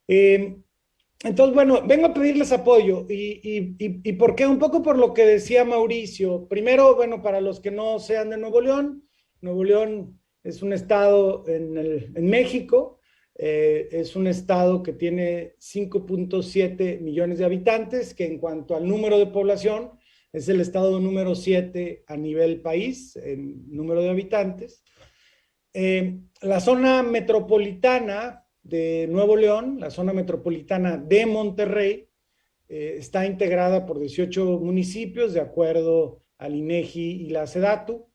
Eh, entonces, bueno, vengo a pedirles apoyo y por qué, un poco por lo que decía Mauricio. Primero, bueno, para los que no sean de Nuevo León es un estado en México, es un estado que tiene 5.7 millones de habitantes, que en cuanto al número de población es el estado número 7 a nivel país en número de habitantes. La zona metropolitana de Nuevo León, la zona metropolitana de Monterrey, está integrada por 18 municipios de acuerdo al INEGI y la SEDATU.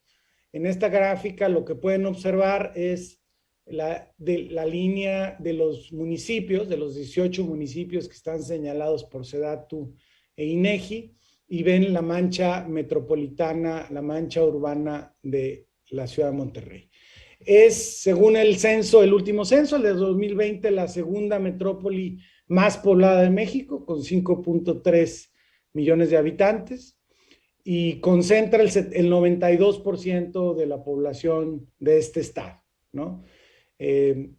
En esta gráfica lo que pueden observar es la línea de los municipios, de los 18 municipios que están señalados por SEDATU e INEGI, y ven la mancha metropolitana, la mancha urbana de la ciudad de Monterrey. Es, según el censo, el último censo, el de 2020, la segunda metrópoli más poblada de México, con 5.3 millones de habitantes, y concentra el 92% de la población de este estado, ¿no?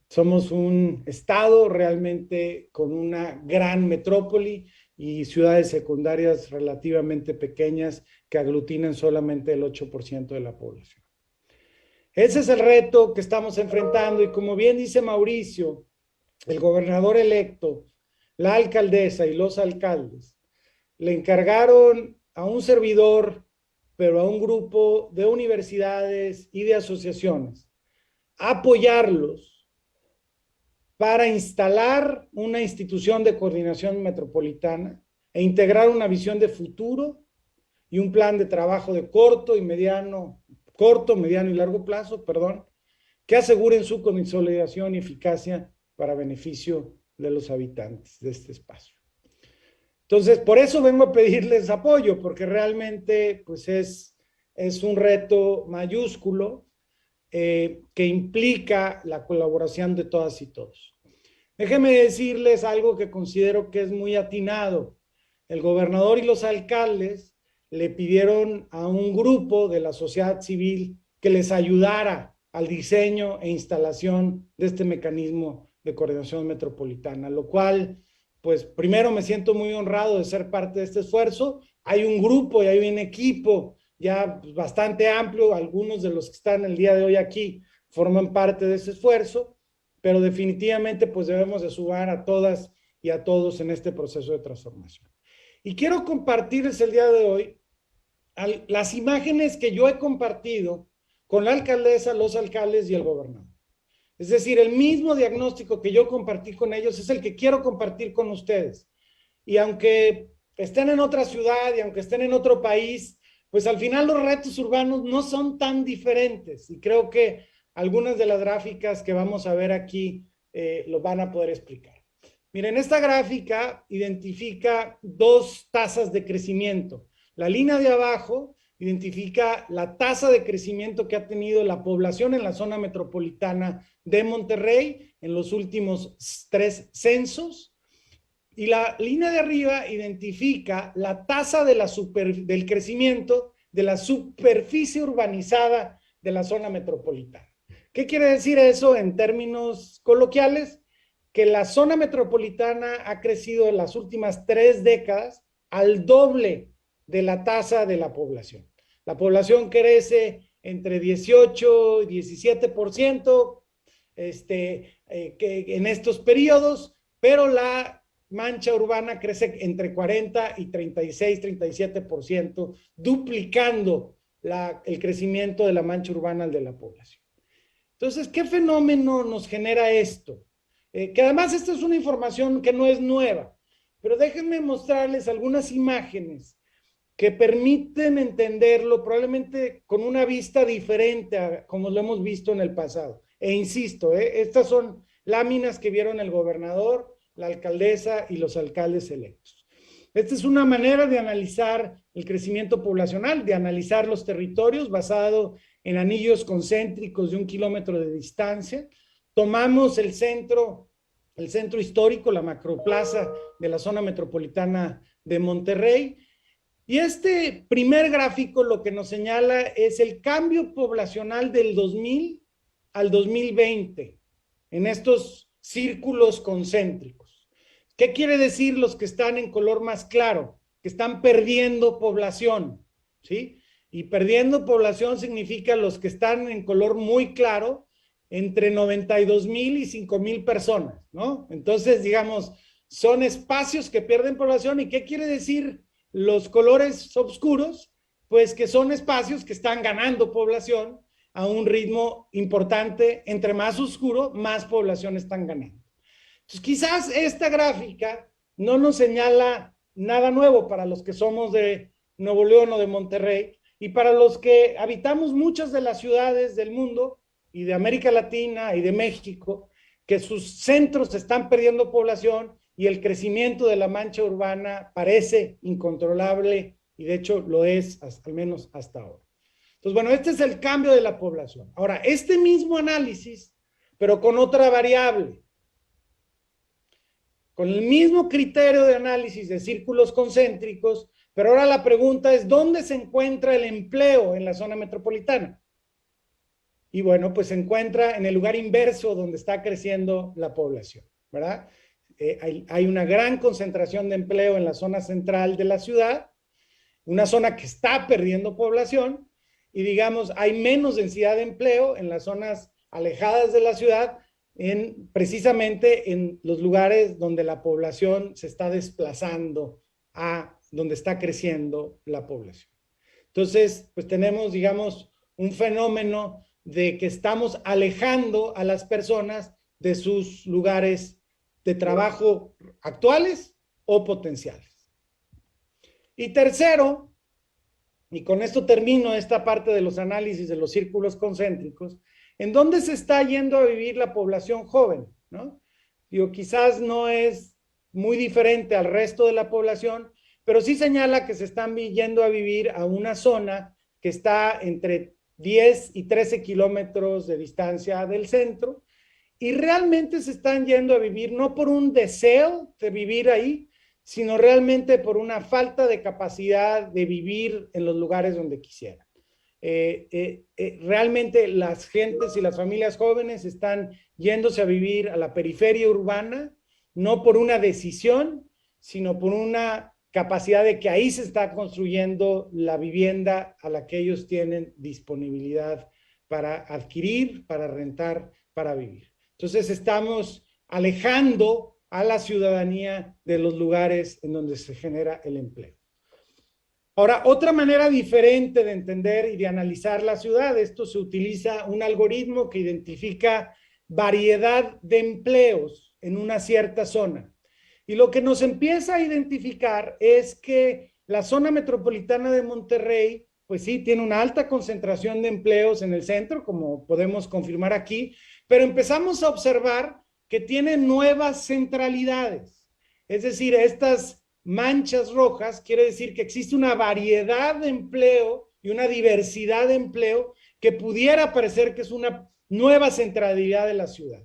Somos un estado realmente con una gran metrópoli y ciudades secundarias relativamente pequeñas que aglutinan solamente el 8% de la población. Ese es el reto que estamos enfrentando y como bien dice Mauricio, el gobernador electo, la alcaldesa y los alcaldes le encargaron a un servidor, pero a un grupo de universidades y de asociaciones, apoyarlos para instalar una institución de coordinación metropolitana e integrar una visión de futuro y un plan de trabajo de corto, mediano y largo plazo, perdón, que aseguren su consolidación y eficacia para beneficio de los habitantes de este espacio. Entonces, por eso vengo a pedirles apoyo, porque realmente pues es un reto mayúsculo que implica la colaboración de todas y todos. Déjenme decirles algo que considero que es muy atinado. El gobernador y los alcaldes le pidieron a un grupo de la sociedad civil que les ayudara al diseño e instalación de este mecanismo de coordinación metropolitana, lo cual, pues primero me siento muy honrado de ser parte de este esfuerzo. Hay un grupo y hay un equipo ya bastante amplio, algunos de los que están el día de hoy aquí forman parte de ese esfuerzo, pero definitivamente pues debemos de sumar a todas y a todos en este proceso de transformación. Y quiero compartirles el día de hoy las imágenes que yo he compartido con la alcaldesa, los alcaldes y el gobernador. Es decir, el mismo diagnóstico que yo compartí con ellos es el que quiero compartir con ustedes. Y aunque estén en otra ciudad y aunque estén en otro país, pues al final los retos urbanos no son tan diferentes. Y creo que algunas de las gráficas que vamos a ver aquí lo van a poder explicar. Miren, esta gráfica identifica dos tasas de crecimiento. La línea de abajo identifica la tasa de crecimiento que ha tenido la población en la zona metropolitana de Monterrey en los últimos 3 censos. Y la línea de arriba identifica la tasa de del crecimiento de la superficie urbanizada de la zona metropolitana. ¿Qué quiere decir eso en términos coloquiales? Que la zona metropolitana ha crecido en las últimas 3 décadas al doble de la tasa de la población. La población crece entre 18 y 17% que en estos periodos, pero la mancha urbana crece entre 40 y 36, 37%, duplicando el crecimiento de la mancha urbana al de la población. Entonces, ¿qué fenómeno nos genera esto? Que además esta es una información que no es nueva, pero déjenme mostrarles algunas imágenes que permiten entenderlo probablemente con una vista diferente a como lo hemos visto en el pasado. E insisto, estas son láminas que vieron el gobernador, la alcaldesa y los alcaldes electos. Esta es una manera de analizar el crecimiento poblacional, de analizar los territorios basado en anillos concéntricos de 1 kilómetro de distancia. Tomamos el centro histórico, la macroplaza de la zona metropolitana de Monterrey. Y este primer gráfico lo que nos señala es el cambio poblacional del 2000 al 2020 en estos círculos concéntricos. ¿Qué quiere decir los que están en color más claro? Que están perdiendo población, ¿sí? Y perdiendo población significa los que están en color muy claro, entre 92,000 y 5,000 personas, ¿no? Entonces, digamos, son espacios que pierden población. ¿Y qué quiere decir los colores oscuros? Pues que son espacios que están ganando población a un ritmo importante. Entre más oscuro, más población están ganando. Entonces, quizás esta gráfica no nos señala nada nuevo para los que somos de Nuevo León o de Monterrey, y para los que habitamos muchas de las ciudades del mundo y de América Latina y de México, que sus centros están perdiendo población y el crecimiento de la mancha urbana parece incontrolable, y de hecho lo es, al menos hasta ahora. Entonces, bueno, este es el cambio de la población. Ahora, este mismo análisis, pero con otra variable, con el mismo criterio de análisis de círculos concéntricos, pero ahora la pregunta es, ¿dónde se encuentra el empleo en la zona metropolitana? Y bueno, pues se encuentra en el lugar inverso donde está creciendo la población, ¿verdad? Hay una gran concentración de empleo en la zona central de la ciudad, una zona que está perdiendo población, y digamos, hay menos densidad de empleo en las zonas alejadas de la ciudad, precisamente en los lugares donde la población se está desplazando a donde está creciendo la población. Entonces, pues tenemos, digamos, un fenómeno de que estamos alejando a las personas de sus lugares de trabajo actuales o potenciales. Y tercero, y con esto termino esta parte de los análisis de los círculos concéntricos, ¿en dónde se está yendo a vivir la población joven? ¿No? Digo, quizás no es muy diferente al resto de la población, pero sí señala que se están yendo a vivir a una zona que está entre 10 y 13 kilómetros de distancia del centro, y realmente se están yendo a vivir no por un deseo de vivir ahí, sino realmente por una falta de capacidad de vivir en los lugares donde quisieran. Realmente las gentes y las familias jóvenes están yéndose a vivir a la periferia urbana, no por una decisión, sino por una capacidad de que ahí se está construyendo la vivienda a la que ellos tienen disponibilidad para adquirir, para rentar, para vivir. Entonces estamos alejando a la ciudadanía de los lugares en donde se genera el empleo. Ahora, otra manera diferente de entender y de analizar la ciudad, esto se utiliza un algoritmo que identifica variedad de empleos en una cierta zona. Y lo que nos empieza a identificar es que la zona metropolitana de Monterrey, pues sí, tiene una alta concentración de empleos en el centro, como podemos confirmar aquí, pero empezamos a observar que tiene nuevas centralidades. Es decir, estas manchas rojas quiere decir que existe una variedad de empleo y una diversidad de empleo que pudiera parecer que es una nueva centralidad de la ciudad.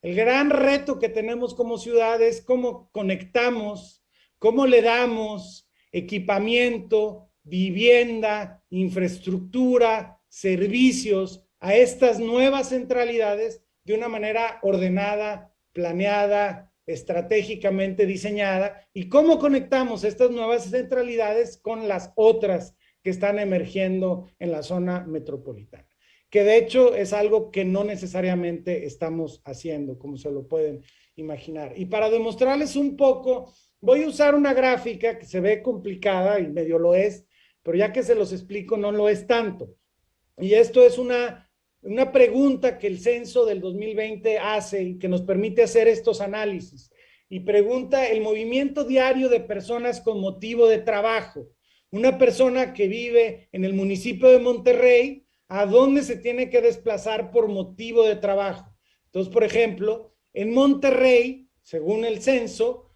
El gran reto que tenemos como ciudad es cómo conectamos, cómo le damos equipamiento, vivienda, infraestructura, servicios a estas nuevas centralidades de una manera ordenada, planeada, estratégicamente diseñada, y cómo conectamos estas nuevas centralidades con las otras que están emergiendo en la zona metropolitana, que de hecho es algo que no necesariamente estamos haciendo, como se lo pueden imaginar. Y para demostrarles un poco, voy a usar una gráfica que se ve complicada y medio lo es, pero ya que se los explico, no lo es tanto. Y esto es una pregunta que el censo del 2020 hace y que nos permite hacer estos análisis. Y pregunta el movimiento diario de personas con motivo de trabajo. Una persona que vive en el municipio de Monterrey, ¿a dónde se tiene que desplazar por motivo de trabajo? Entonces, por ejemplo, en Monterrey, según el censo,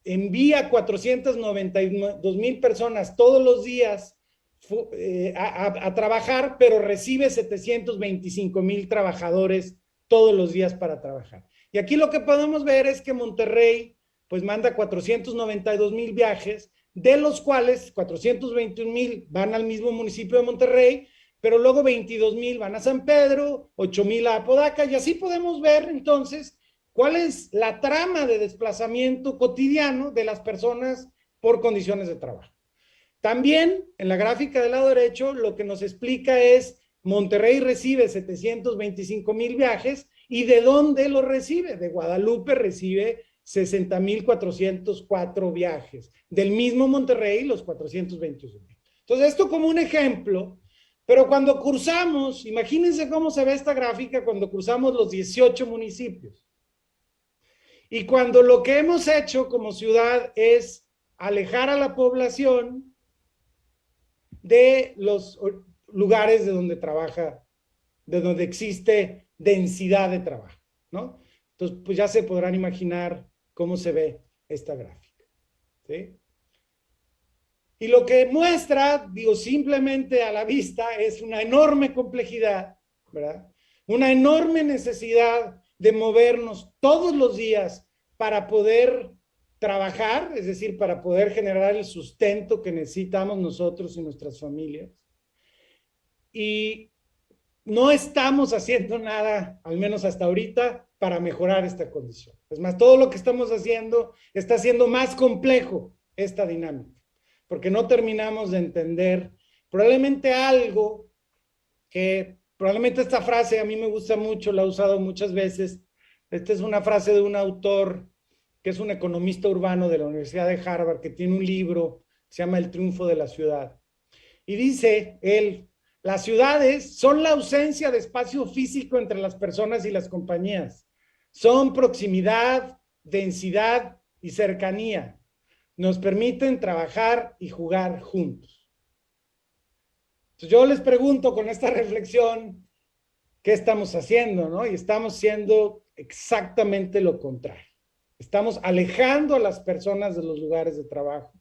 envía 492,000 personas todos los días a trabajar, pero recibe 725,000 trabajadores todos los días para trabajar. Y aquí lo que podemos ver es que Monterrey pues manda 492,000 viajes, de los cuales 421,000 van al mismo municipio de Monterrey, pero luego 22,000 van a San Pedro, 8,000 a Apodaca, y así podemos ver entonces cuál es la trama de desplazamiento cotidiano de las personas por condiciones de trabajo. También en la gráfica del lado derecho lo que nos explica es Monterrey recibe 725,000 viajes y de dónde los recibe. De Guadalupe recibe 60,404 viajes. Del mismo Monterrey los 421,000. Entonces esto como un ejemplo, pero cuando cruzamos, imagínense cómo se ve esta gráfica cuando cruzamos los 18 municipios. Y cuando lo que hemos hecho como ciudad es alejar a la población de los lugares de donde trabaja, de donde existe densidad de trabajo, ¿no? Entonces, pues ya se podrán imaginar cómo se ve esta gráfica, ¿sí? Y lo que muestra, digo, simplemente a la vista, es una enorme complejidad, ¿verdad? Una enorme necesidad de movernos todos los días para poder trabajar, es decir, para poder generar el sustento que necesitamos nosotros y nuestras familias. Y no estamos haciendo nada, al menos hasta ahorita, para mejorar esta condición. Es más, todo lo que estamos haciendo está haciendo más complejo esta dinámica, porque no terminamos de entender probablemente algo que, probablemente esta frase a mí me gusta mucho, la he usado muchas veces. Esta es una frase de un autor que es un economista urbano de la Universidad de Harvard, que tiene un libro que se llama El triunfo de la ciudad. Y dice él, las ciudades son la ausencia de espacio físico entre las personas y las compañías. Son proximidad, densidad y cercanía. Nos permiten trabajar y jugar juntos. Entonces yo les pregunto con esta reflexión, ¿qué estamos haciendo, no? Y estamos haciendo exactamente lo contrario. Estamos alejando a las personas de los lugares de trabajo.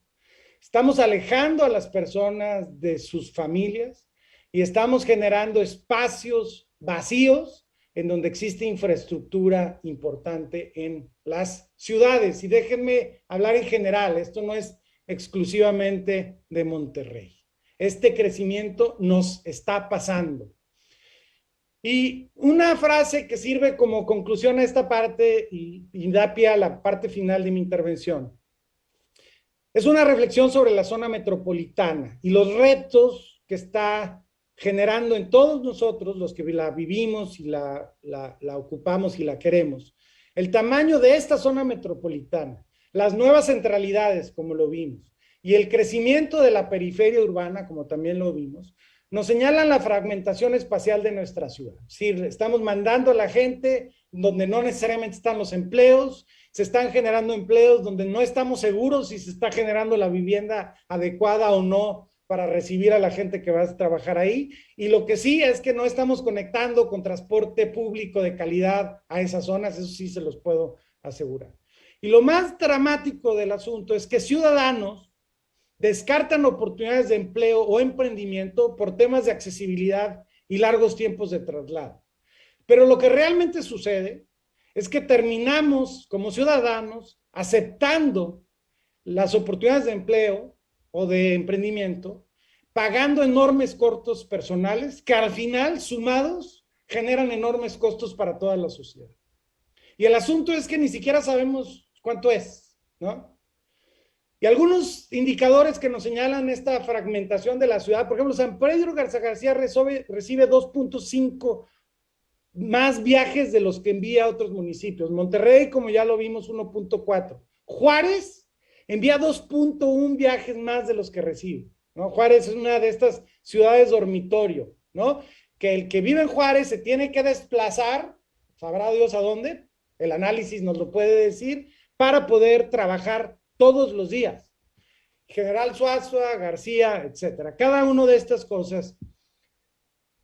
Estamos alejando a las personas de sus familias y estamos generando espacios vacíos en donde existe infraestructura importante en las ciudades. Y déjenme hablar en general, esto no es exclusivamente de Monterrey. Este crecimiento nos está pasando. Y una frase que sirve como conclusión a esta parte y da pie a la parte final de mi intervención. Es una reflexión sobre la zona metropolitana y los retos que está generando en todos nosotros, los que la vivimos y la ocupamos y la queremos. El tamaño de esta zona metropolitana, las nuevas centralidades, como lo vimos, y el crecimiento de la periferia urbana, como también lo vimos, nos señalan la fragmentación espacial de nuestra ciudad. Sí, estamos mandando a la gente donde no necesariamente están los empleos, se están generando empleos donde no estamos seguros si se está generando la vivienda adecuada o no para recibir a la gente que va a trabajar ahí. Y lo que sí es que no estamos conectando con transporte público de calidad a esas zonas, eso sí se los puedo asegurar. Y lo más dramático del asunto es que ciudadanos descartan oportunidades de empleo o emprendimiento por temas de accesibilidad y largos tiempos de traslado. Pero lo que realmente sucede es que terminamos como ciudadanos aceptando las oportunidades de empleo o de emprendimiento, pagando enormes costos personales que al final, sumados, generan enormes costos para toda la sociedad. Y el asunto es que ni siquiera sabemos cuánto es, ¿no? Y algunos indicadores que nos señalan esta fragmentación de la ciudad, por ejemplo, San Pedro Garza García recibe 2.5 más viajes de los que envía a otros municipios. Monterrey, como ya lo vimos, 1.4. Juárez envía 2.1 viajes más de los que recibe, ¿no? Juárez es una de estas ciudades dormitorio, ¿no? Que el que vive en Juárez se tiene que desplazar, sabrá Dios a dónde, el análisis nos lo puede decir, para poder trabajar todos los días. General Suazua, García, etcétera. Cada una de estas cosas.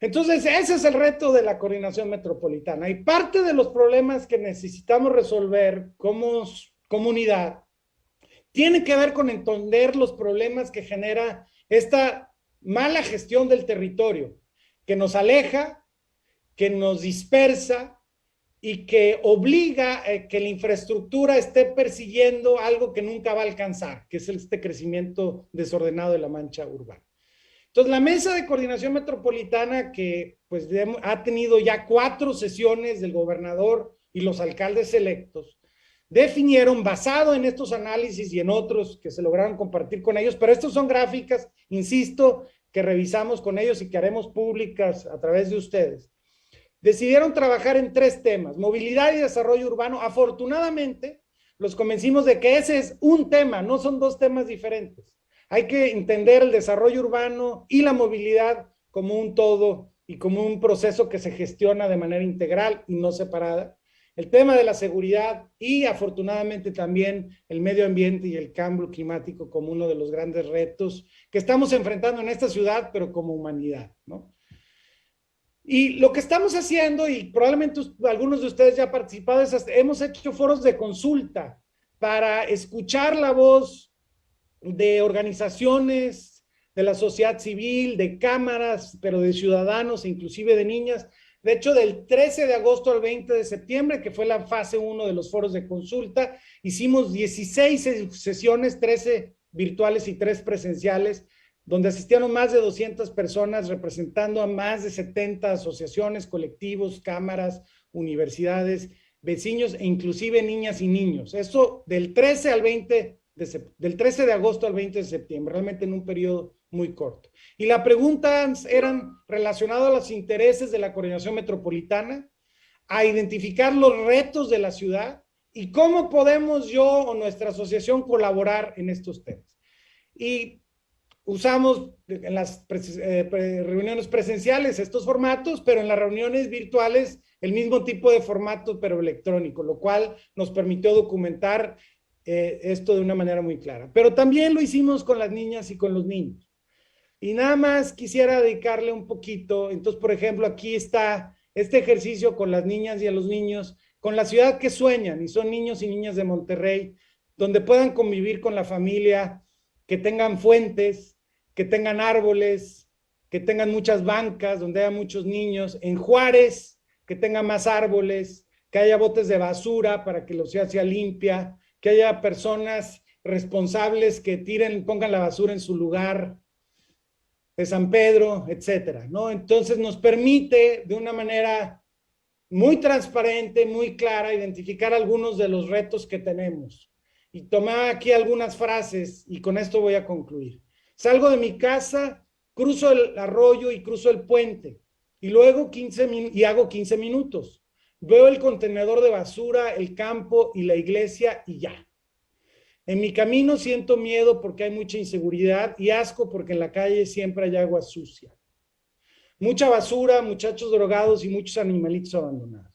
Entonces, ese es el reto de la coordinación metropolitana. Y parte de los problemas que necesitamos resolver como comunidad tiene que ver con entender los problemas que genera esta mala gestión del territorio, que nos aleja, que nos dispersa y que obliga a que la infraestructura esté persiguiendo algo que nunca va a alcanzar, que es este crecimiento desordenado de la mancha urbana. Entonces, la mesa de coordinación metropolitana, que pues ha tenido ya 4 sesiones del gobernador y los alcaldes electos definieron, basado en estos análisis y en otros que se lograron compartir con ellos, pero estos son gráficas, insisto, que revisamos con ellos y que haremos públicas a través de ustedes. Decidieron trabajar en 3 temas: movilidad y desarrollo urbano. Afortunadamente, los convencimos de que ese es un tema, no son 2 temas diferentes. Hay que entender el desarrollo urbano y la movilidad como un todo y como un proceso que se gestiona de manera integral y no separada. El tema de la seguridad y afortunadamente también el medio ambiente y el cambio climático como uno de los grandes retos que estamos enfrentando en esta ciudad, pero como humanidad, ¿no? Y lo que estamos haciendo, y probablemente algunos de ustedes ya han participado, es hemos hecho foros de consulta para escuchar la voz de organizaciones, de la sociedad civil, de cámaras, pero de ciudadanos e inclusive de niñas. De hecho, del 13 de agosto al 20 de septiembre, que fue la fase 1 de los foros de consulta, hicimos 16 sesiones, 13 virtuales y 3 presenciales, donde asistieron más de 200 personas representando a más de 70 asociaciones, colectivos, cámaras, universidades, vecinos e inclusive niñas y niños. Eso del 13 al 20 del 13 de agosto al 20 de septiembre, realmente en un periodo muy corto. Y las preguntas eran relacionadas a los intereses de la coordinación metropolitana, a identificar los retos de la ciudad y cómo podemos yo o nuestra asociación colaborar en estos temas. Y usamos en las reuniones presenciales estos formatos, pero en las reuniones virtuales el mismo tipo de formato, pero electrónico, lo cual nos permitió documentar esto de una manera muy clara. Pero también lo hicimos con las niñas y con los niños. Y nada más quisiera dedicarle un poquito. Entonces, por ejemplo, aquí está este ejercicio con las niñas y a los niños, con la ciudad que sueñan, y son niños y niñas de Monterrey, donde puedan convivir con la familia, que tengan fuentes, que tengan árboles, que tengan muchas bancas, donde haya muchos niños. En Juárez, que tenga más árboles, que haya botes de basura para que la ciudad sea limpia, que haya personas responsables que tiren, pongan la basura en su lugar, de San Pedro, etcétera, ¿no? Entonces nos permite de una manera muy transparente, muy clara, identificar algunos de los retos que tenemos. Y tomar aquí algunas frases y con esto voy a concluir. Salgo de mi casa, cruzo el arroyo y cruzo el puente y luego hago 15 minutos. Veo el contenedor de basura, el campo y la iglesia y ya. En mi camino siento miedo porque hay mucha inseguridad y asco porque en la calle siempre hay agua sucia. Mucha basura, muchachos drogados y muchos animalitos abandonados.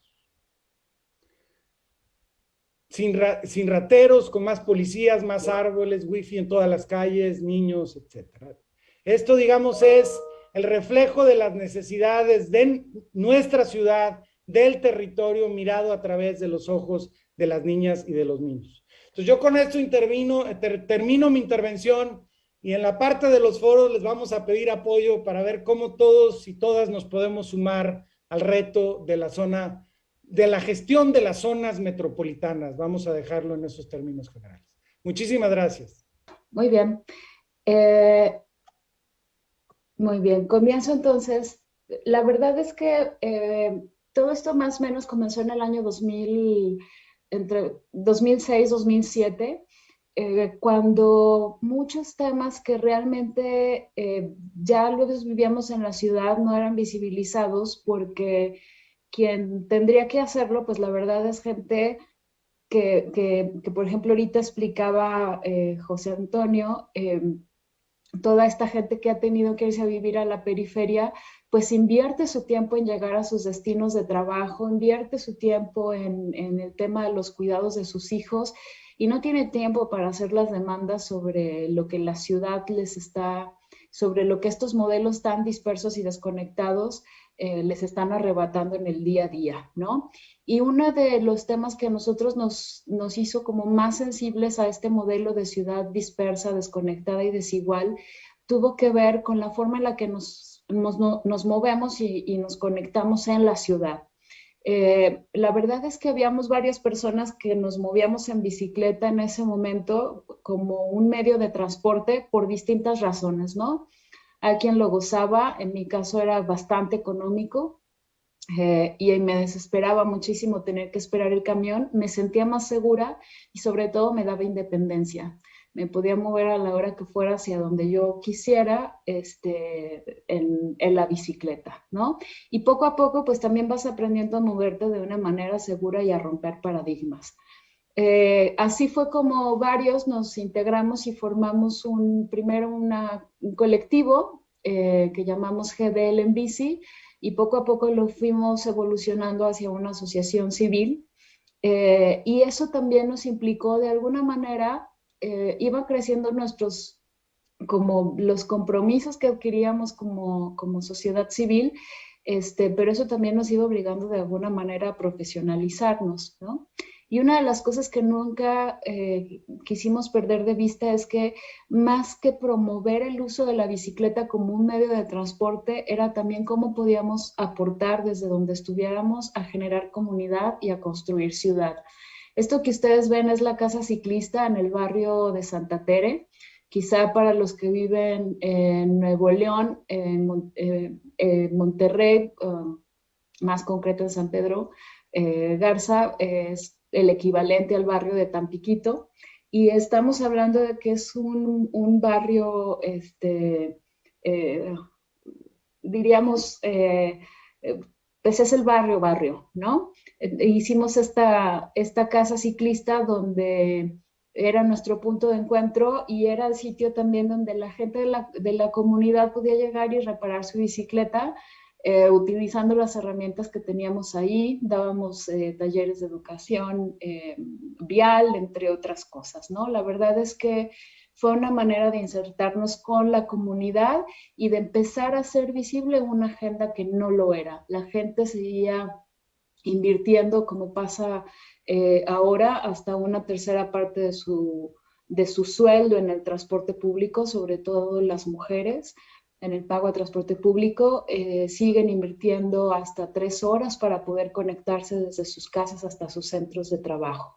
Sin rateros, con más policías, más árboles, wifi en todas las calles, niños, etc. Esto, digamos, es el reflejo de las necesidades de nuestra ciudad, del territorio, mirado a través de los ojos de las niñas y de los niños. Entonces yo con esto termino mi intervención y en la parte de los foros les vamos a pedir apoyo para ver cómo todos y todas nos podemos sumar al reto de la zona, de la gestión de las zonas metropolitanas. Vamos a dejarlo en esos términos generales. Muchísimas gracias. Muy bien. Muy bien, comienzo entonces. La verdad es que todo esto más o menos comenzó en el año 2000, entre 2006 y 2007, cuando muchos temas que realmente ya los vivíamos en la ciudad no eran visibilizados porque quien tendría que hacerlo, pues la verdad es gente que por ejemplo, ahorita explicaba José Antonio, toda esta gente que ha tenido que irse a vivir a la periferia, pues invierte su tiempo en llegar a sus destinos de trabajo, invierte su tiempo en el tema de los cuidados de sus hijos y no tiene tiempo para hacer las demandas sobre lo que la ciudad les está, sobre lo que estos modelos tan dispersos y desconectados les están arrebatando en el día a día, ¿no? Y uno de los temas que a nosotros nos hizo como más sensibles a este modelo de ciudad dispersa, desconectada y desigual, tuvo que ver con la forma en la que nos movemos y nos conectamos en la ciudad. La verdad es que habíamos varias personas que nos movíamos en bicicleta en ese momento como un medio de transporte por distintas razones, ¿no? Hay quien lo gozaba, en mi caso era bastante económico, y me desesperaba muchísimo tener que esperar el camión, me sentía más segura y sobre todo me daba independencia. Me podía mover a la hora que fuera hacia donde yo quisiera en la bicicleta, ¿no? Y poco a poco pues también vas aprendiendo a moverte de una manera segura y a romper paradigmas. Así fue como varios nos integramos y formamos primero un colectivo que llamamos GDL en Bici, y poco a poco lo fuimos evolucionando hacia una asociación civil. Y eso también nos implicó de alguna manera, iba creciendo como los compromisos que adquiríamos como sociedad civil, pero eso también nos iba obligando de alguna manera a profesionalizarnos, ¿no? Y una de las cosas que nunca quisimos perder de vista es que más que promover el uso de la bicicleta como un medio de transporte, era también cómo podíamos aportar desde donde estuviéramos a generar comunidad y a construir ciudad. Esto que ustedes ven es la casa ciclista en el barrio de Santa Tere. Quizá para los que viven en Nuevo León, Monterrey, más concreto en San Pedro Garza, es el equivalente al barrio de Tampiquito. Y estamos hablando de que es un barrio, eh, diríamos, pues es el barrio, ¿no? Hicimos esta casa ciclista donde era nuestro punto de encuentro y era el sitio también donde la gente de la comunidad podía llegar y reparar su bicicleta utilizando las herramientas que teníamos ahí. Dábamos talleres de educación vial, entre otras cosas, ¿no? La verdad es que fue una manera de insertarnos con la comunidad y de empezar a hacer visible una agenda que no lo era. La gente seguía invirtiendo, como pasa ahora, hasta una tercera parte de su sueldo en el transporte público, sobre todo las mujeres, en el pago de transporte público, siguen invirtiendo hasta 3 horas para poder conectarse desde sus casas hasta sus centros de trabajo.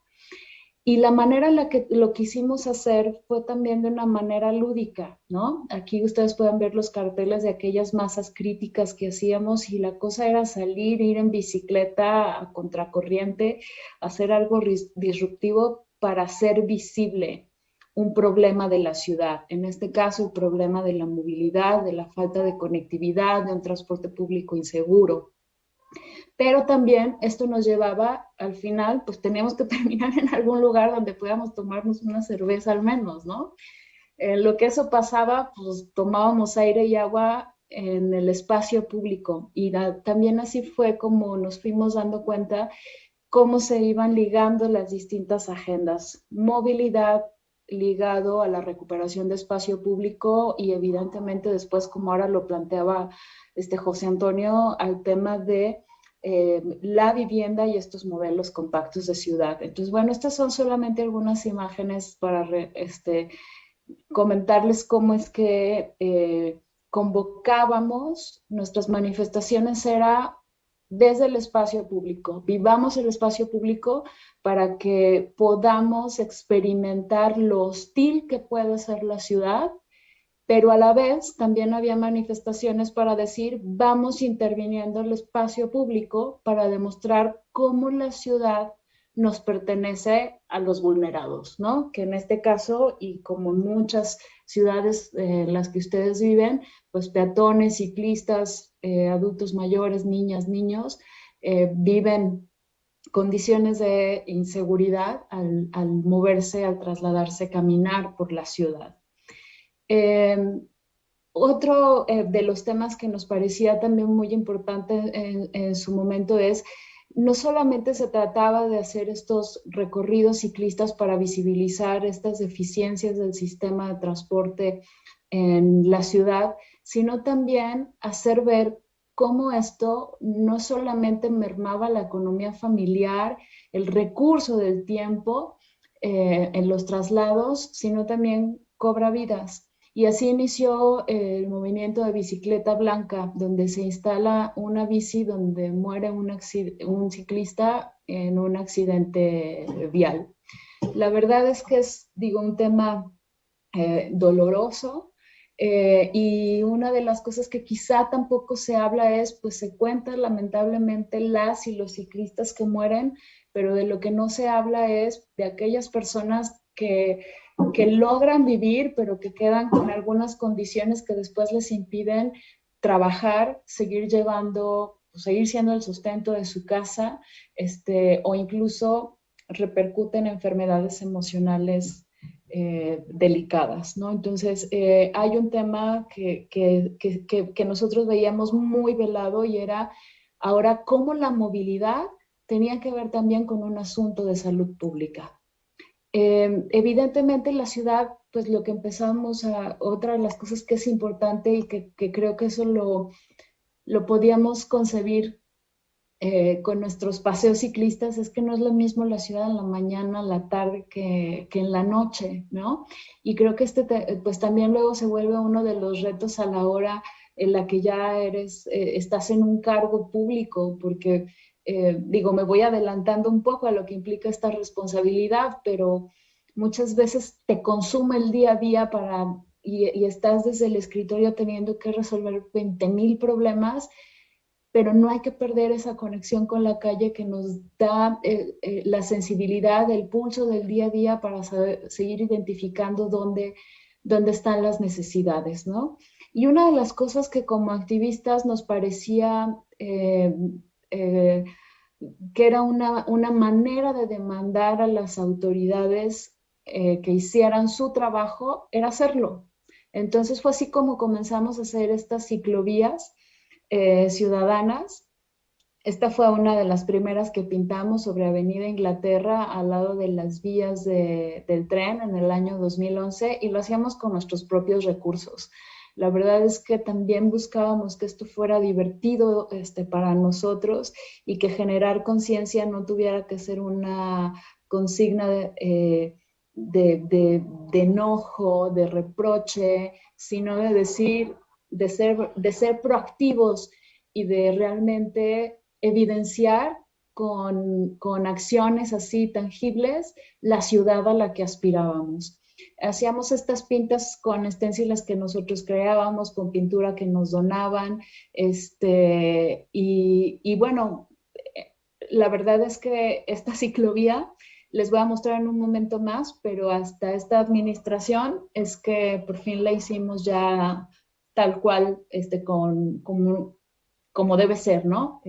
Y la manera en la que lo quisimos hacer fue también de una manera lúdica, ¿no? Aquí ustedes pueden ver los carteles de aquellas masas críticas que hacíamos y la cosa era salir, ir en bicicleta a contracorriente, hacer algo disruptivo para hacer visible un problema de la ciudad. En este caso, el problema de la movilidad, de la falta de conectividad, de un transporte público inseguro. Pero también esto nos llevaba, al final, pues teníamos que terminar en algún lugar donde podamos tomarnos una cerveza al menos, ¿no? En lo que eso pasaba, pues tomábamos aire y agua en el espacio público y también así fue como nos fuimos dando cuenta cómo se iban ligando las distintas agendas. Movilidad ligado a la recuperación de espacio público y evidentemente después, como ahora lo planteaba José Antonio, al tema de la vivienda y estos modelos compactos de ciudad. Entonces, bueno, estas son solamente algunas imágenes para comentarles cómo es que convocábamos nuestras manifestaciones. Era desde el espacio público. Vivamos el espacio público para que podamos experimentar lo hostil que puede ser la ciudad, pero a la vez también había manifestaciones para decir, vamos interviniendo el espacio público para demostrar cómo la ciudad nos pertenece a los vulnerados, ¿no? Que en este caso, y como en muchas ciudades en las que ustedes viven, pues peatones, ciclistas, adultos mayores, niñas, niños, viven condiciones de inseguridad al moverse, al trasladarse, caminar por la ciudad. Otro de los temas que nos parecía también muy importante en su momento es, no solamente se trataba de hacer estos recorridos ciclistas para visibilizar estas deficiencias del sistema de transporte en la ciudad, sino también hacer ver cómo esto no solamente mermaba la economía familiar, el recurso del tiempo en los traslados, sino también cobra vidas. Y así inició el movimiento de bicicleta blanca, donde se instala una bici donde muere un ciclista en un accidente vial. La verdad es que es, digo, un tema doloroso, Y una de las cosas que quizá tampoco se habla es, pues se cuentan lamentablemente las y los ciclistas que mueren, pero de lo que no se habla es de aquellas personas que logran vivir, pero que quedan con algunas condiciones que después les impiden trabajar, seguir llevando, pues, seguir siendo el sustento de su casa, o incluso repercuten en enfermedades emocionales delicadas, ¿no? Entonces, hay un tema que nosotros veíamos muy velado y era ahora cómo la movilidad tenía que ver también con un asunto de salud pública. Evidentemente la ciudad, pues lo que empezamos a, otra de las cosas que es importante y que creo que eso lo podíamos concebir con nuestros paseos ciclistas es que no es lo mismo la ciudad en la mañana, la tarde que en la noche, ¿no? Y creo que pues también luego se vuelve uno de los retos a la hora en la que ya estás en un cargo público, porque digo, me voy adelantando un poco a lo que implica esta responsabilidad, pero muchas veces te consume el día a día y estás desde el escritorio teniendo que resolver 20,000 problemas, pero no hay que perder esa conexión con la calle que nos da la sensibilidad, el pulso del día a día para seguir identificando dónde están las necesidades, ¿no? Y una de las cosas que como activistas nos parecía eh, que era una manera de demandar a las autoridades que hicieran su trabajo, era hacerlo. Entonces fue así como comenzamos a hacer estas ciclovías ciudadanas. Esta fue una de las primeras que pintamos sobre Avenida Inglaterra al lado de las vías del tren en el año 2011 y lo hacíamos con nuestros propios recursos. La verdad es que también buscábamos que esto fuera divertido para nosotros y que generar conciencia no tuviera que ser una consigna de enojo, de reproche, sino de decir, de ser proactivos y de realmente evidenciar con acciones así tangibles la ciudad a la que aspirábamos. Hacíamos estas pintas con esténcilas que nosotros creábamos, con pintura que nos donaban, y bueno, la verdad es que esta ciclovía les voy a mostrar en un momento más, pero hasta esta administración es que por fin la hicimos ya tal cual, como debe ser, ¿no?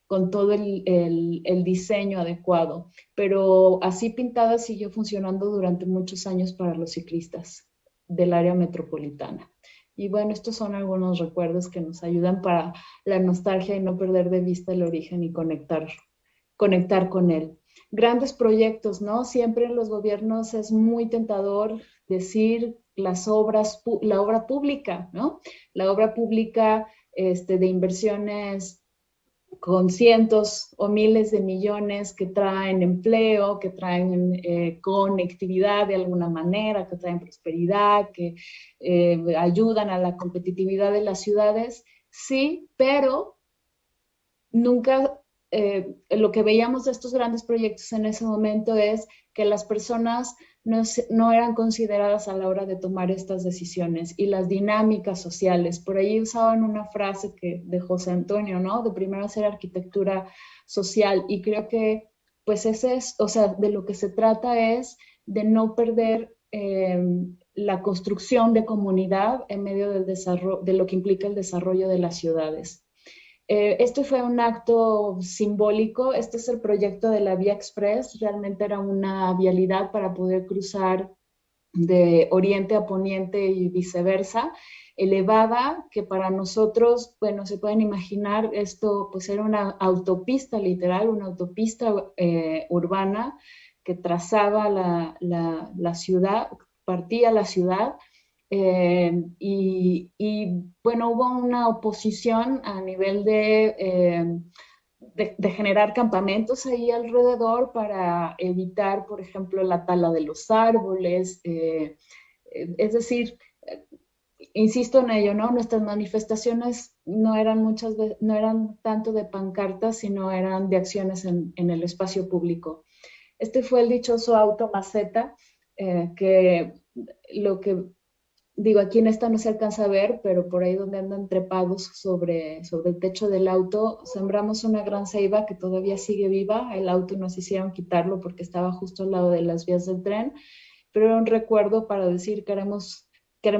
Con todo el diseño adecuado. Pero así pintada siguió funcionando durante muchos años para los ciclistas del área metropolitana. Y bueno, estos son algunos recuerdos que nos ayudan para la nostalgia y no perder de vista el origen y conectar con él. Grandes proyectos, ¿no? Siempre en los gobiernos es muy tentador decir la obra pública, ¿no? La obra pública de inversiones con cientos o miles de millones que traen empleo, que traen conectividad de alguna manera, que traen prosperidad, que ayudan a la competitividad de las ciudades, sí, pero nunca lo que veíamos de estos grandes proyectos en ese momento es que las personas no eran consideradas a la hora de tomar estas decisiones y las dinámicas sociales. Por ahí usaban una frase de José Antonio, ¿no? De primero hacer arquitectura social y creo que pues ese es, o sea, de lo que se trata es de no perder la construcción de comunidad en medio del desarrollo, de lo que implica el desarrollo de las ciudades. Esto fue un acto simbólico. Este es el proyecto de la Vía Express. Realmente era una vialidad para poder cruzar de oriente a poniente y viceversa, elevada, que para nosotros, bueno, se pueden imaginar, esto pues era una autopista literal, una autopista urbana que trazaba la ciudad, partía la ciudad. Bueno, hubo una oposición a nivel de generar campamentos ahí alrededor para evitar, por ejemplo, la tala de los árboles. Es decir, insisto en ello, ¿no? Nuestras manifestaciones no eran tanto de pancartas, sino eran de acciones en el espacio público. Este fue el dichoso auto maceta, que lo que digo, aquí en esta no se alcanza a ver, pero por ahí donde andan trepados sobre el techo del auto, sembramos una gran ceiba que todavía sigue viva. El auto nos hicieron quitarlo porque estaba justo al lado de las vías del tren, pero era un recuerdo para decir queremos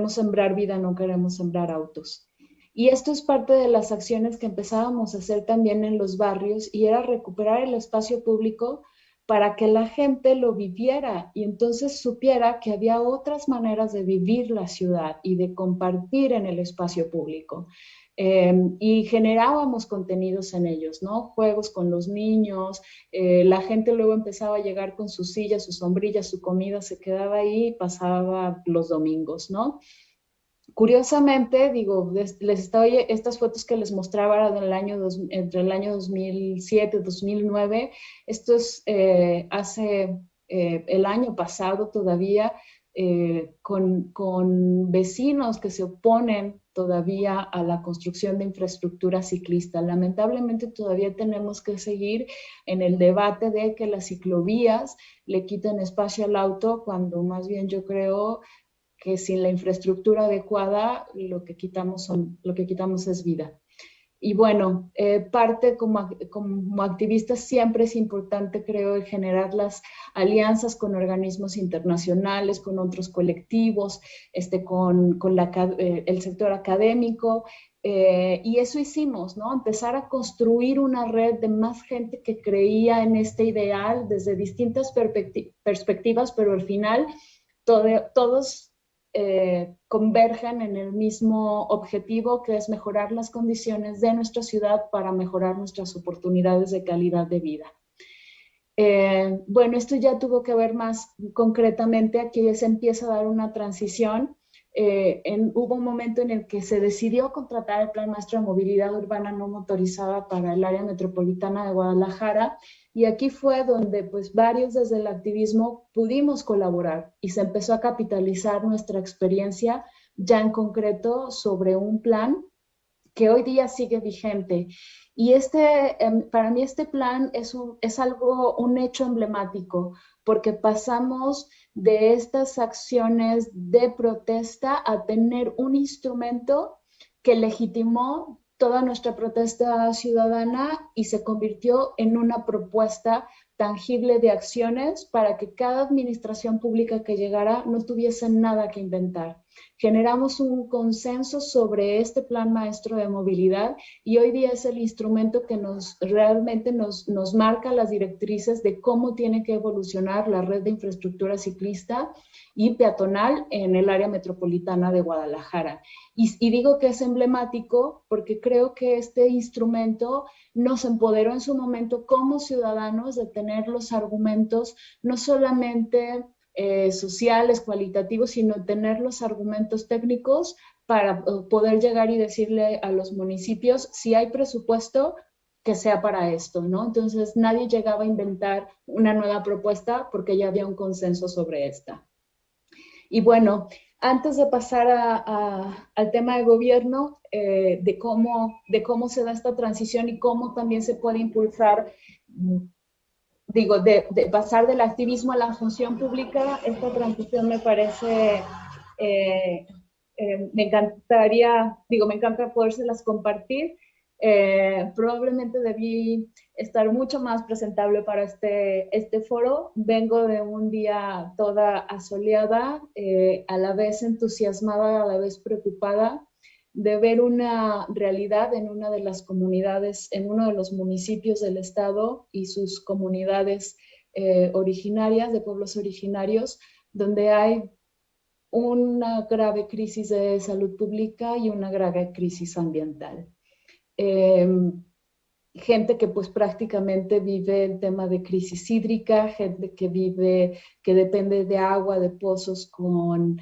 sembrar vida, no queremos sembrar autos. Y esto es parte de las acciones que empezábamos a hacer también en los barrios y era recuperar el espacio público para que la gente lo viviera y entonces supiera que había otras maneras de vivir la ciudad y de compartir en el espacio público. Y generábamos contenidos en ellos, ¿no? Juegos con los niños, la gente luego empezaba a llegar con sus sillas, sus sombrillas, su comida, se quedaba ahí y pasaba los domingos, ¿no? Curiosamente, digo, les estoy, estas fotos que les mostraba entre el año 2007 y 2009, esto es hace el año pasado todavía, con vecinos que se oponen todavía a la construcción de infraestructura ciclista. Lamentablemente todavía tenemos que seguir en el debate de que las ciclovías le quiten espacio al auto, cuando más bien yo creo que sin la infraestructura adecuada lo que quitamos es vida. Y bueno, parte como activista siempre es importante, creo, generar las alianzas con organismos internacionales, con otros colectivos, con el sector académico, y eso hicimos, ¿no? Empezar a construir una red de más gente que creía en este ideal desde distintas perspectivas, pero al final todos convergen en el mismo objetivo, que es mejorar las condiciones de nuestra ciudad para mejorar nuestras oportunidades de calidad de vida. Bueno, esto ya tuvo que ver más concretamente, aquí ya se empieza a dar una transición. Hubo un momento en el que se decidió contratar el Plan Maestro de Movilidad Urbana No Motorizada para el área metropolitana de Guadalajara, y aquí fue donde pues varios desde el activismo pudimos colaborar y se empezó a capitalizar nuestra experiencia ya en concreto sobre un plan que hoy día sigue vigente. Y para mí este plan es un hecho emblemático, porque pasamos de estas acciones de protesta a tener un instrumento que legitimó toda nuestra protesta ciudadana y se convirtió en una propuesta tangible de acciones para que cada administración pública que llegara no tuviese nada que inventar. Generamos un consenso sobre este plan maestro de movilidad y hoy día es el instrumento que realmente nos marca las directrices de cómo tiene que evolucionar la red de infraestructura ciclista y peatonal en el área metropolitana de Guadalajara. Y digo que es emblemático porque creo que este instrumento nos empoderó en su momento como ciudadanos de tener los argumentos no solamente sociales, cualitativos, sino tener los argumentos técnicos para poder llegar y decirle a los municipios si hay presupuesto que sea para esto, ¿no? Entonces nadie llegaba a inventar una nueva propuesta porque ya había un consenso sobre esta. Y bueno, antes de pasar al tema de gobierno, de cómo se da esta transición y cómo también se puede impulsar, digo, de pasar del activismo a la función pública, esta transición me parece, me encanta podérselas compartir. Probablemente debí estar mucho más presentable para este foro. Vengo de un día toda asoleada, a la vez entusiasmada, a la vez preocupada de ver una realidad en una de las comunidades, en uno de los municipios del estado y sus comunidades originarias, de pueblos originarios, donde hay una grave crisis de salud pública y una grave crisis ambiental. Gente que pues prácticamente vive el tema de crisis hídrica, gente que depende de agua, de pozos con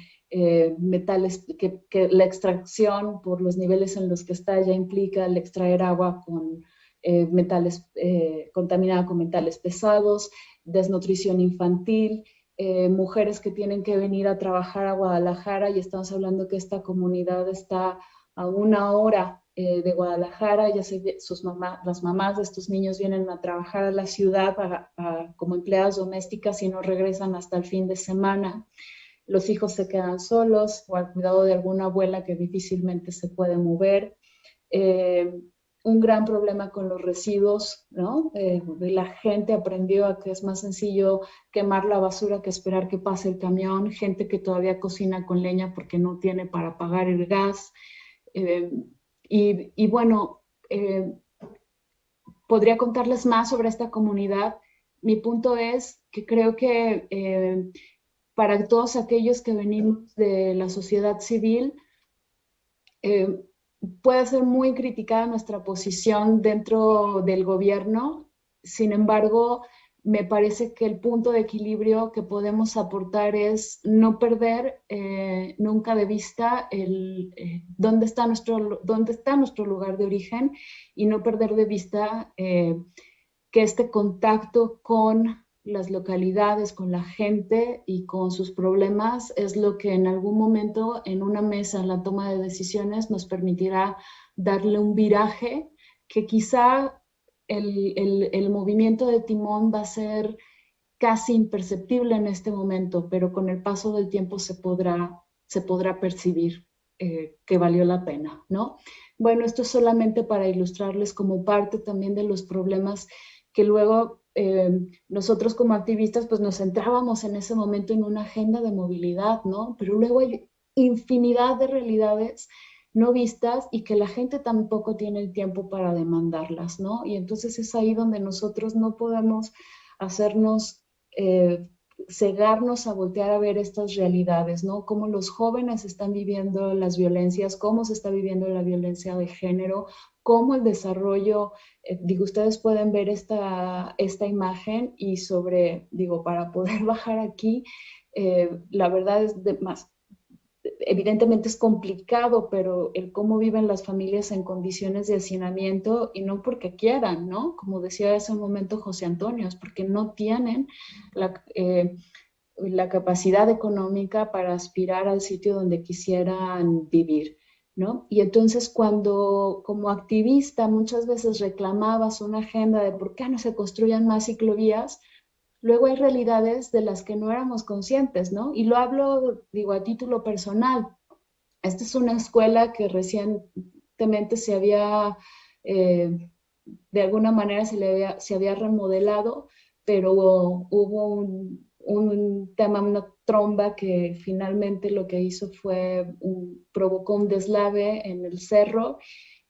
metales, que la extracción por los niveles en los que está ya implica el extraer agua con metales, contaminada con metales pesados, desnutrición infantil, mujeres que tienen que venir a trabajar a Guadalajara, y estamos hablando que esta comunidad está a 1 hora de Guadalajara. Ya las mamás de estos niños vienen a trabajar a la ciudad como empleadas domésticas y no regresan hasta el fin de semana. los hijos se quedan solos o al cuidado de alguna abuela que difícilmente se puede mover. Un gran problema con los residuos, ¿no? La gente aprendió a que es más sencillo quemar la basura que esperar que pase el camión, gente que todavía cocina con leña porque no tiene para pagar el gas. Eh, y bueno, podría contarles más sobre esta comunidad. Mi punto es que creo que para todos aquellos que venimos de la sociedad civil, eh, puede ser muy criticada nuestra posición dentro del gobierno. Sin embargo, me parece que el punto de equilibrio que podemos aportar es no perder nunca de vista dónde está nuestro lugar de origen y no perder de vista que este contacto con las localidades, con la gente y con sus problemas es lo que en algún momento en una mesa en la toma de decisiones nos permitirá darle un viraje que quizá el movimiento de timón va a ser casi imperceptible en este momento, pero con el paso del tiempo se podrá percibir que valió la pena, ¿no? Bueno, esto es solamente para ilustrarles como parte también de los problemas que luego nosotros como activistas pues nos centrábamos en ese momento en una agenda de movilidad, ¿no? Pero luego hay infinidad de realidades no vistas y que la gente tampoco tiene el tiempo para demandarlas, ¿no? Y entonces es ahí donde nosotros no podemos hacernos, cegarnos a voltear a ver estas realidades, ¿no? Cómo los jóvenes están viviendo las violencias, cómo se está viviendo la violencia de género, cómo el desarrollo, digo, ustedes pueden ver esta imagen y para poder bajar aquí, la verdad es evidentemente es complicado, pero el cómo viven las familias en condiciones de hacinamiento y no porque quieran, ¿no? Como decía hace un momento José Antonio, es porque no tienen la capacidad económica para aspirar al sitio donde quisieran vivir, ¿no? Y entonces cuando como activista muchas veces reclamabas una agenda de por qué no se construyan más ciclovías, luego hay realidades de las que no éramos conscientes, ¿no? Y lo hablo, digo, a título personal. Esta es una escuela que recientemente de alguna manera se había remodelado, pero hubo un tema, una tromba que finalmente lo que hizo fue provocó un deslave en el cerro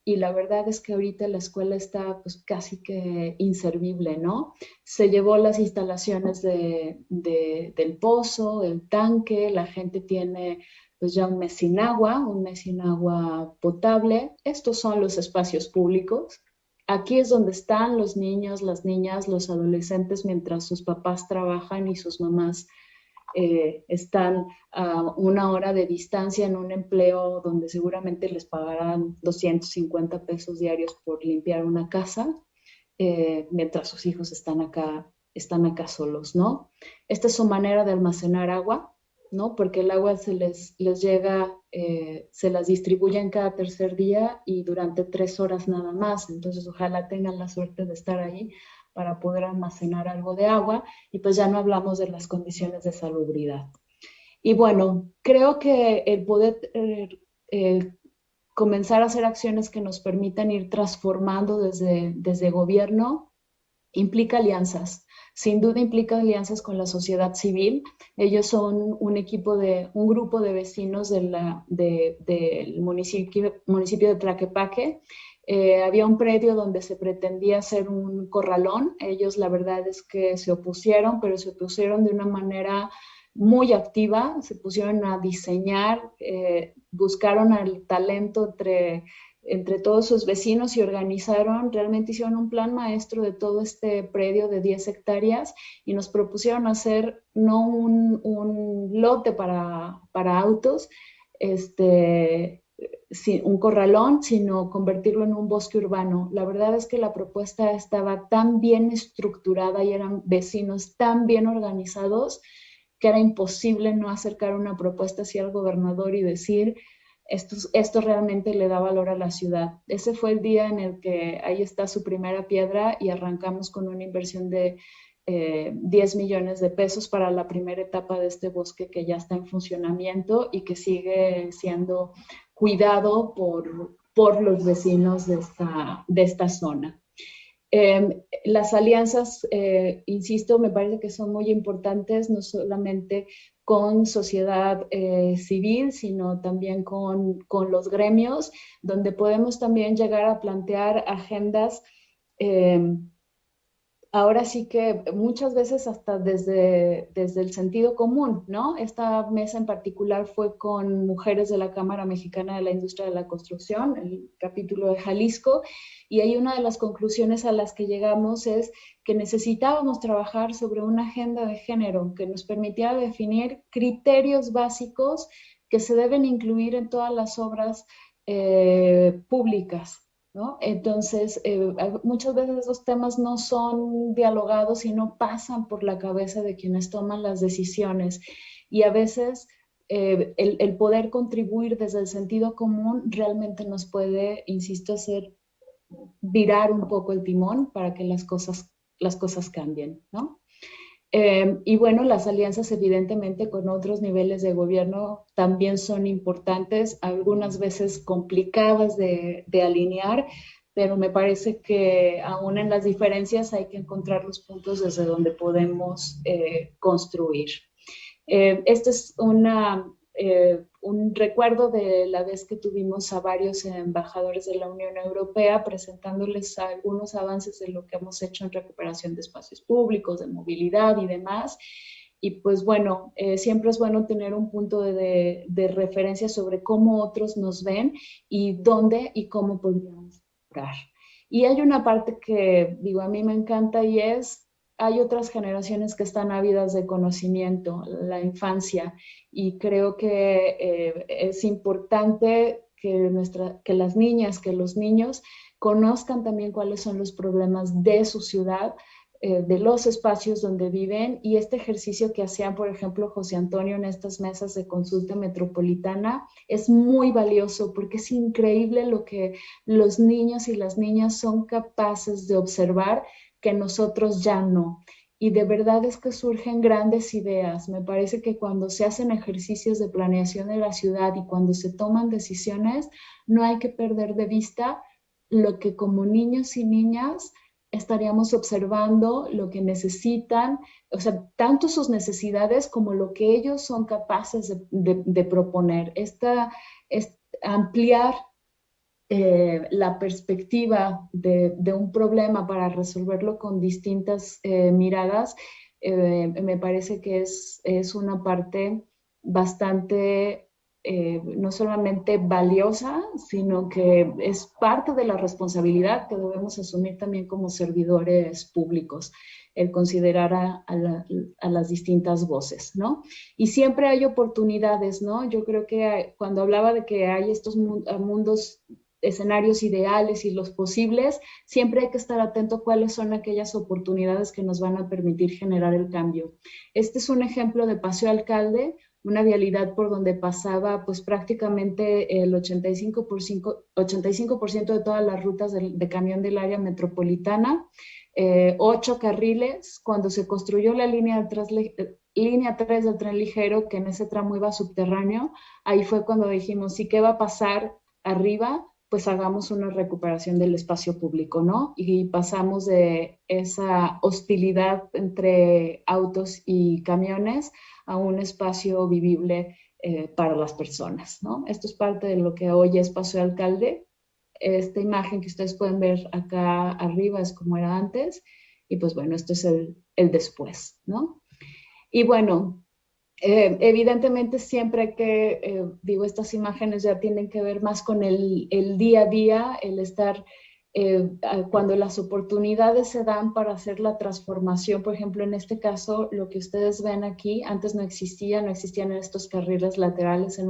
y la verdad es que ahorita la escuela está pues casi que inservible, ¿no? Se llevó las instalaciones del pozo, el tanque, la gente tiene pues ya un mes sin agua potable. Estos son los espacios públicos. Aquí es donde están los niños, las niñas, los adolescentes mientras sus papás trabajan y sus mamás están a una hora de distancia en un empleo donde seguramente les pagarán 250 pesos diarios por limpiar una casa, mientras sus hijos están acá solos, ¿no? Esta es su manera de almacenar agua, ¿no? Porque el agua les llega, se las distribuyen cada tercer día y durante 3 horas nada más. Entonces, ojalá tengan la suerte de estar ahí para poder almacenar algo de agua y pues ya no hablamos de las condiciones de salubridad. Y bueno, creo que el poder comenzar a hacer acciones que nos permitan ir transformando desde gobierno implica alianzas. Sin duda implica alianzas con la sociedad civil. Ellos son un grupo de vecinos del municipio de Tlaquepaque. Había un predio donde se pretendía hacer un corralón. Ellos la verdad es que se opusieron, pero se opusieron de una manera muy activa, se pusieron a diseñar, buscaron el talento entre todos sus vecinos y organizaron, realmente hicieron un plan maestro de todo este predio de 10 hectáreas y nos propusieron hacer no un lote para autos, un corralón, sino convertirlo en un bosque urbano. La verdad es que la propuesta estaba tan bien estructurada y eran vecinos tan bien organizados que era imposible no acercar una propuesta hacia el gobernador y decir esto realmente le da valor a la ciudad. Ese fue el día en el que ahí está su primera piedra y arrancamos con una inversión de 10 millones de pesos para la primera etapa de este bosque que ya está en funcionamiento y que sigue siendo cuidado por los vecinos de esta zona. Las alianzas, insisto, me parece que son muy importantes, no solamente con sociedad civil, sino también con los gremios, donde podemos también llegar a plantear agendas ahora sí que muchas veces hasta desde el sentido común, ¿no? Esta mesa en particular fue con mujeres de la Cámara Mexicana de la Industria de la Construcción, el capítulo de Jalisco, y ahí una de las conclusiones a las que llegamos es que necesitábamos trabajar sobre una agenda de género que nos permitiera definir criterios básicos que se deben incluir en todas las obras públicas, ¿no? Entonces, muchas veces esos temas no son dialogados y no pasan por la cabeza de quienes toman las decisiones. Y a veces el poder contribuir desde el sentido común realmente nos puede, insisto, hacer virar un poco el timón para que las cosas cambien, ¿no? Y bueno, las alianzas evidentemente con otros niveles de gobierno también son importantes, algunas veces complicadas de alinear, pero me parece que aún en las diferencias hay que encontrar los puntos desde donde podemos construir. Este es un recuerdo de la vez que tuvimos a varios embajadores de la Unión Europea presentándoles algunos avances de lo que hemos hecho en recuperación de espacios públicos, de movilidad y demás. Y pues bueno, siempre es bueno tener un punto de referencia sobre cómo otros nos ven y dónde y cómo podríamos mejorar. Y hay una parte que, digo, a mí me encanta y hay otras generaciones que están ávidas de conocimiento, la infancia, y creo que es importante que las niñas, que los niños conozcan también cuáles son los problemas de su ciudad, de los espacios donde viven, y este ejercicio que hacían, por ejemplo, José Antonio en estas mesas de consulta metropolitana es muy valioso porque es increíble lo que los niños y las niñas son capaces de observar que nosotros ya no. Y de verdad es que surgen grandes ideas. Me parece que cuando se hacen ejercicios de planeación de la ciudad y cuando se toman decisiones, no hay que perder de vista lo que como niños y niñas estaríamos observando, lo que necesitan, o sea, tanto sus necesidades como lo que ellos son capaces de proponer. Ampliar la perspectiva de un problema para resolverlo con distintas miradas, me parece que es una parte bastante no solamente valiosa, sino que es parte de la responsabilidad que debemos asumir también como servidores públicos, el considerar a las distintas voces, ¿no? Y siempre hay oportunidades, ¿no? Yo creo que cuando hablaba de que hay estos mundos, escenarios ideales y los posibles, siempre hay que estar atento a cuáles son aquellas oportunidades que nos van a permitir generar el cambio. Este es un ejemplo de Paseo Alcalde, una vialidad por donde pasaba pues prácticamente el 85% de todas las rutas de camión del área metropolitana, 8 carriles. Cuando se construyó la línea 3 del tren ligero, que en ese tramo iba subterráneo, ahí fue cuando dijimos, ¿y qué va a pasar arriba? Pues hagamos una recuperación del espacio público, ¿no? Y pasamos de esa hostilidad entre autos y camiones a un espacio vivible para las personas, ¿no? Esto es parte de lo que hoy es Paseo Alcalde. Esta imagen que ustedes pueden ver acá arriba es como era antes, y pues bueno, esto es el después, ¿no? Y bueno, evidentemente siempre que, digo, estas imágenes ya tienen que ver más con el día a día, el estar, cuando las oportunidades se dan para hacer la transformación. Por ejemplo, en este caso, lo que ustedes ven aquí, antes no existían estos carriles laterales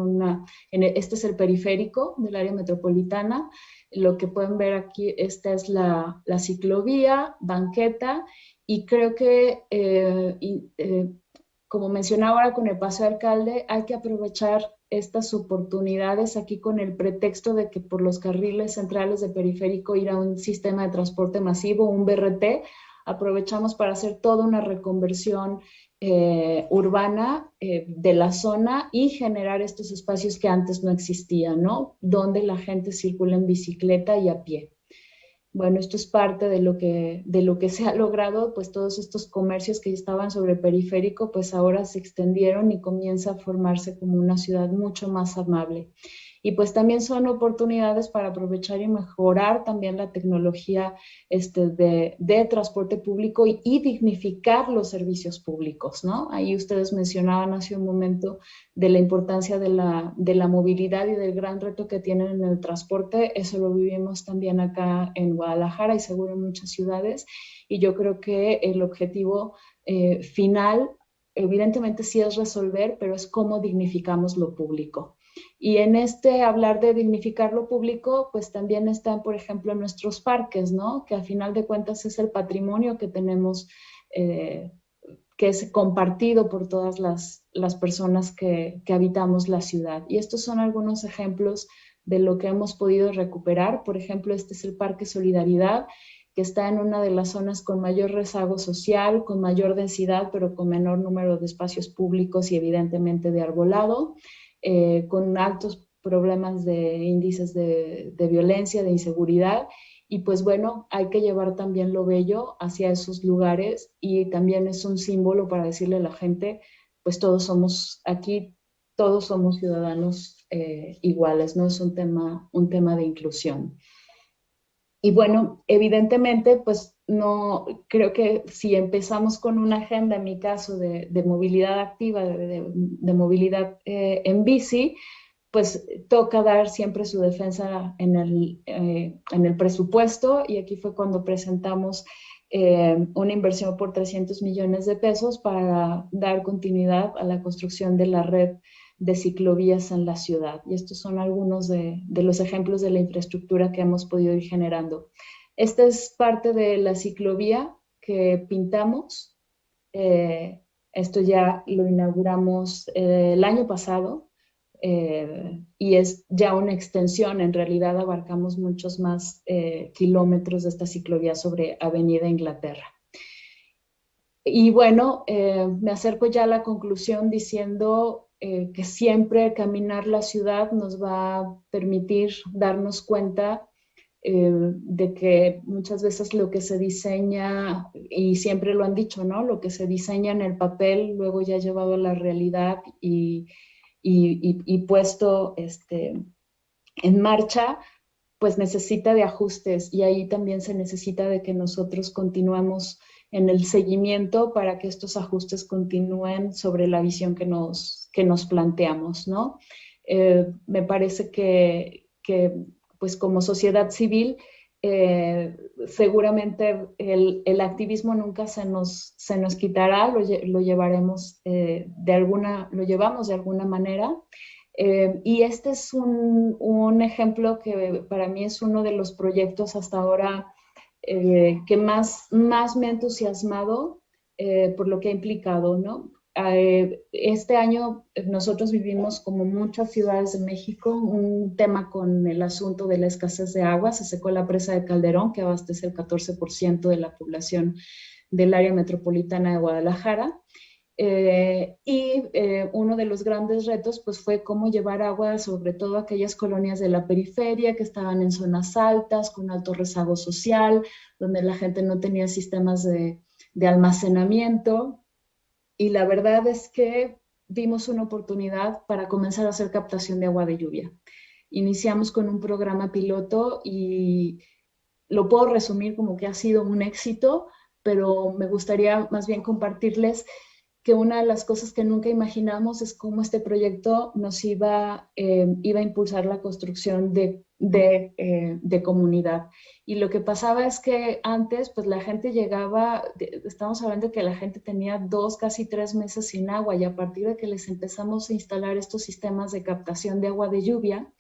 este es el periférico del área metropolitana. Lo que pueden ver aquí, esta es la ciclovía, banqueta, y creo que como mencionaba ahora con el Paseo Alcalde, hay que aprovechar estas oportunidades aquí con el pretexto de que por los carriles centrales de periférico ir a un sistema de transporte masivo, un BRT, aprovechamos para hacer toda una reconversión urbana de la zona y generar estos espacios que antes no existían, ¿no? Donde la gente circula en bicicleta y a pie. Bueno, esto es parte de lo que se ha logrado, pues todos estos comercios que estaban sobre el periférico, pues ahora se extendieron y comienza a formarse como una ciudad mucho más amable. Y pues también son oportunidades para aprovechar y mejorar también la tecnología de transporte público y dignificar los servicios públicos, ¿no? Ahí ustedes mencionaban hace un momento de la importancia de la movilidad y del gran reto que tienen en el transporte. Eso lo vivimos también acá en Guadalajara y seguro en muchas ciudades. Y yo creo que el objetivo final, evidentemente sí es resolver, pero es cómo dignificamos lo público. Y en este hablar de dignificar lo público, pues también están, por ejemplo, nuestros parques, ¿no? Que a final de cuentas es el patrimonio que tenemos, que es compartido por todas las personas que habitamos la ciudad. Y estos son algunos ejemplos de lo que hemos podido recuperar. Por ejemplo, este es el Parque Solidaridad, que está en una de las zonas con mayor rezago social, con mayor densidad, pero con menor número de espacios públicos y evidentemente de arbolado, con altos problemas de índices de violencia, de inseguridad. Y pues bueno, hay que llevar también lo bello hacia esos lugares y también es un símbolo para decirle a la gente, pues todos somos aquí, todos somos ciudadanos iguales, no es un tema de inclusión. Y bueno, evidentemente, pues no, creo que si empezamos con una agenda, en mi caso, de movilidad activa, de movilidad en bici, pues toca dar siempre su defensa en el presupuesto y aquí fue cuando presentamos una inversión por 300 millones de pesos para dar continuidad a la construcción de la red de ciclovías en la ciudad. Y estos son algunos de los ejemplos de la infraestructura que hemos podido ir generando. Esta es parte de la ciclovía que pintamos. Esto ya lo inauguramos el año pasado y es ya una extensión. En realidad abarcamos muchos más kilómetros de esta ciclovía sobre Avenida Inglaterra. Y bueno, me acerco ya a la conclusión diciendo que siempre caminar la ciudad nos va a permitir darnos cuenta de que muchas veces lo que se diseña, y siempre lo han dicho, ¿no? Lo que se diseña en el papel, luego ya llevado a la realidad y puesto en marcha, pues necesita de ajustes y ahí también se necesita de que nosotros continuemos en el seguimiento para que estos ajustes continúen sobre la visión que nos planteamos, ¿no? Me parece que pues como sociedad civil, seguramente el activismo nunca se nos quitará, lo llevaremos lo llevamos de alguna manera. Y este es un ejemplo que para mí es uno de los proyectos hasta ahora que más me ha entusiasmado por lo que ha implicado, ¿no? Este año nosotros vivimos, como muchas ciudades de México, un tema con el asunto de la escasez de agua. Se secó la presa de Calderón, que abastece el 14% de la población del área metropolitana de Guadalajara. Uno de los grandes retos pues fue cómo llevar agua sobre todo a aquellas colonias de la periferia que estaban en zonas altas, con alto rezago social, donde la gente no tenía sistemas de almacenamiento. Y la verdad es que vimos una oportunidad para comenzar a hacer captación de agua de lluvia. Iniciamos con un programa piloto y lo puedo resumir como que ha sido un éxito, pero me gustaría más bien compartirles que una de las cosas que nunca imaginamos es cómo este proyecto nos iba a impulsar la construcción de comunidad. Y lo que pasaba es que antes, pues la gente llegaba, estamos hablando de que la gente tenía 2, casi 3 meses sin agua, y a partir de que les empezamos a instalar estos sistemas de captación de agua de lluvia,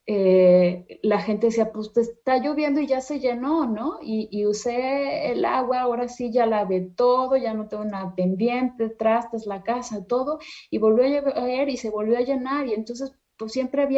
la gente decía, pues está lloviendo y ya se llenó, ¿no? Y usé el agua, ahora sí ya lavé todo, ya no tengo nada pendiente, trastes, la casa, todo, y volvió a llover y se volvió a llenar, y entonces pues siempre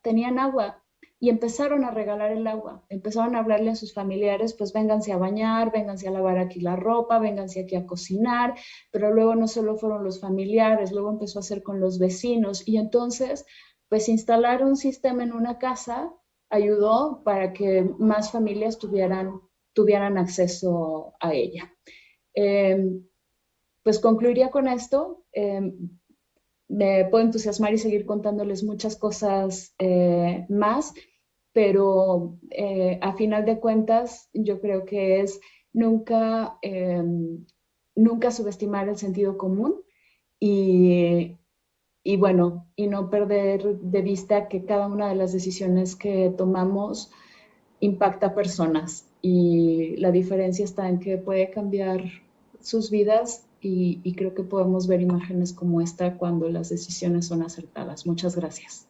tenían agua, y empezaron a regalar el agua, empezaron a hablarle a sus familiares, pues vénganse a bañar, vénganse a lavar aquí la ropa, vénganse aquí a cocinar, pero luego no solo fueron los familiares, luego empezó a hacer con los vecinos y entonces pues instalar un sistema en una casa ayudó para que más familias tuvieran acceso a ella. Pues concluiría con esto. Me puedo entusiasmar y seguir contándoles muchas cosas más, pero a final de cuentas yo creo que es nunca, nunca subestimar el sentido común y, y bueno, y no perder de vista que cada una de las decisiones que tomamos impacta a personas y la diferencia está en que puede cambiar sus vidas y creo que podemos ver imágenes como esta cuando las decisiones son acertadas. Muchas gracias.